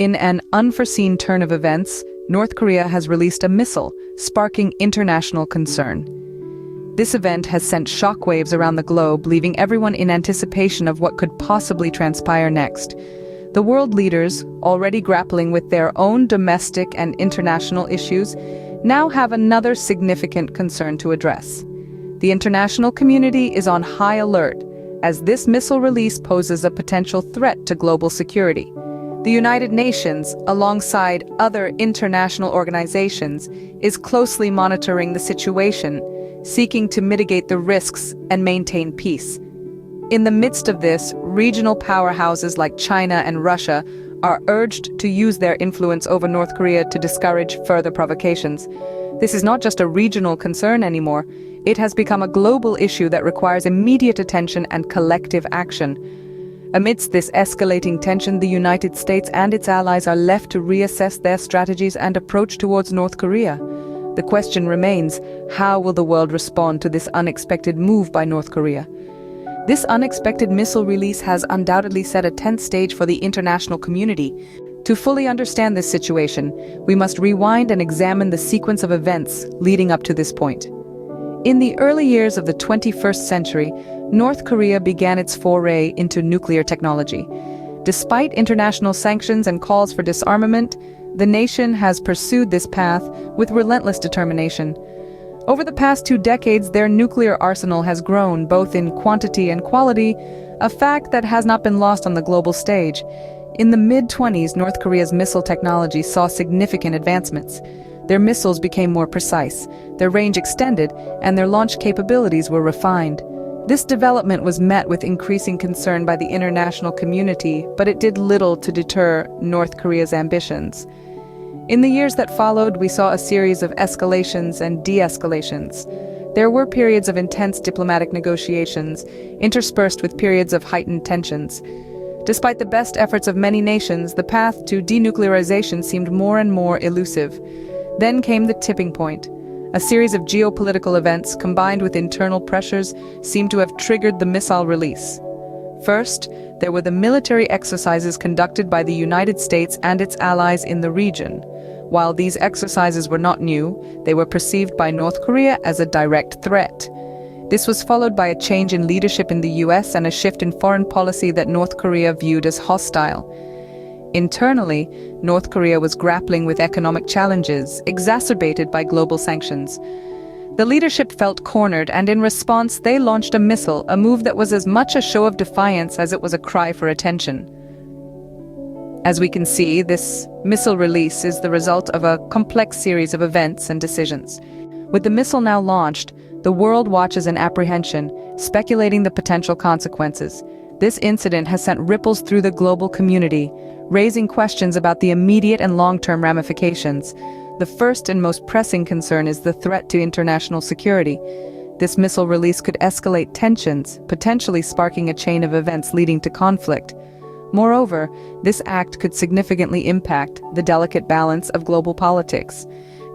In an unforeseen turn of events, North Korea has released a missile, sparking international concern. This event has sent shockwaves around the globe, leaving everyone in anticipation of what could possibly transpire next. The world leaders, already grappling with their own domestic and international issues, now have another significant concern to address. The international community is on high alert, as this missile release poses a potential threat to global security. The United Nations, alongside other international organizations, is closely monitoring the situation, seeking to mitigate the risks and maintain peace. In the midst of this, regional powerhouses like China and Russia are urged to use their influence over North Korea to discourage further provocations. This is not just a regional concern anymore. It has become a global issue that requires immediate attention and collective action. Amidst this escalating tension, the United States and its allies are left to reassess their strategies and approach towards North Korea. The question remains, how will the world respond to this unexpected move by North Korea? This unexpected missile release has undoubtedly set a tense stage for the international community. To fully understand this situation, we must rewind and examine the sequence of events leading up to this point. In the early years of the 21st century, North Korea began its foray into nuclear technology. Despite international sanctions and calls for disarmament, the nation has pursued this path with relentless determination. Over the past 2 decades, their nuclear arsenal has grown both in quantity and quality, a fact that has not been lost on the global stage. In the mid-20s, North Korea's missile technology saw significant advancements. Their missiles became more precise, their range extended, and their launch capabilities were refined. This development was met with increasing concern by the international community, but it did little to deter North Korea's ambitions. In the years that followed, we saw a series of escalations and de-escalations. There were periods of intense diplomatic negotiations, interspersed with periods of heightened tensions. Despite the best efforts of many nations, the path to denuclearization seemed more and more elusive. Then came the tipping point. A series of geopolitical events combined with internal pressures seemed to have triggered the missile release. First, there were the military exercises conducted by the United States and its allies in the region. While these exercises were not new, they were perceived by North Korea as a direct threat. This was followed by a change in leadership in the US and a shift in foreign policy that North Korea viewed as hostile. Internally, North Korea was grappling with economic challenges, exacerbated by global sanctions. The leadership felt cornered, and in response, they launched a missile, a move that was as much a show of defiance as it was a cry for attention. As we can see, this missile release is the result of a complex series of events and decisions. With the missile now launched, the world watches in apprehension, speculating the potential consequences. This incident has sent ripples through the global community, raising questions about the immediate and long-term ramifications. The first and most pressing concern is the threat to international security. This missile release could escalate tensions, potentially sparking a chain of events leading to conflict. Moreover, this act could significantly impact the delicate balance of global politics.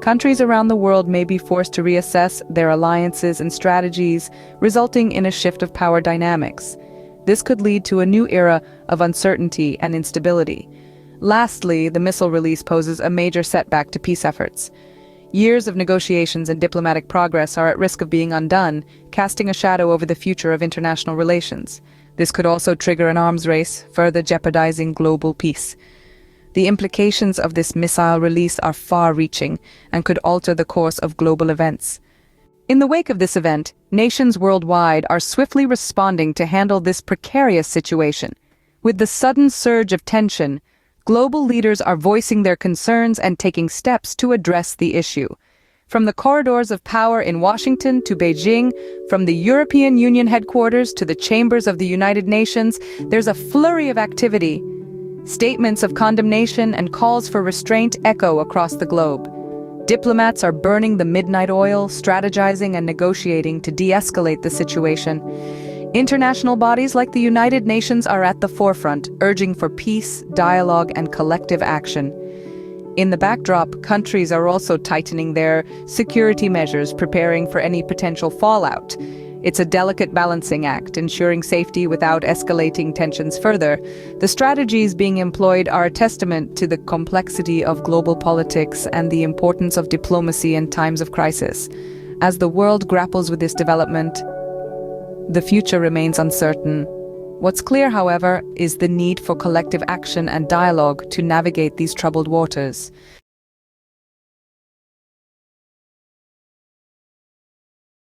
Countries around the world may be forced to reassess their alliances and strategies, resulting in a shift of power dynamics. This could lead to a new era of uncertainty and instability. Lastly, the missile release poses a major setback to peace efforts. Years of negotiations and diplomatic progress are at risk of being undone, casting a shadow over the future of international relations. This could also trigger an arms race, further jeopardizing global peace. The implications of this missile release are far-reaching and could alter the course of global events. In the wake of this event, nations worldwide are swiftly responding to handle this precarious situation. With the sudden surge of tension, global leaders are voicing their concerns and taking steps to address the issue. From the corridors of power in Washington to Beijing, from the European Union headquarters to the chambers of the United Nations, there's a flurry of activity. Statements of condemnation and calls for restraint echo across the globe. Diplomats are burning the midnight oil, strategizing and negotiating to de-escalate the situation. International bodies like the United Nations are at the forefront, urging for peace, dialogue, and collective action. In the backdrop, countries are also tightening their security measures, preparing for any potential fallout. It's a delicate balancing act, ensuring safety without escalating tensions further. The strategies being employed are a testament to the complexity of global politics and the importance of diplomacy in times of crisis. As the world grapples with this development, the future remains uncertain. What's clear, however, is the need for collective action and dialogue to navigate these troubled waters.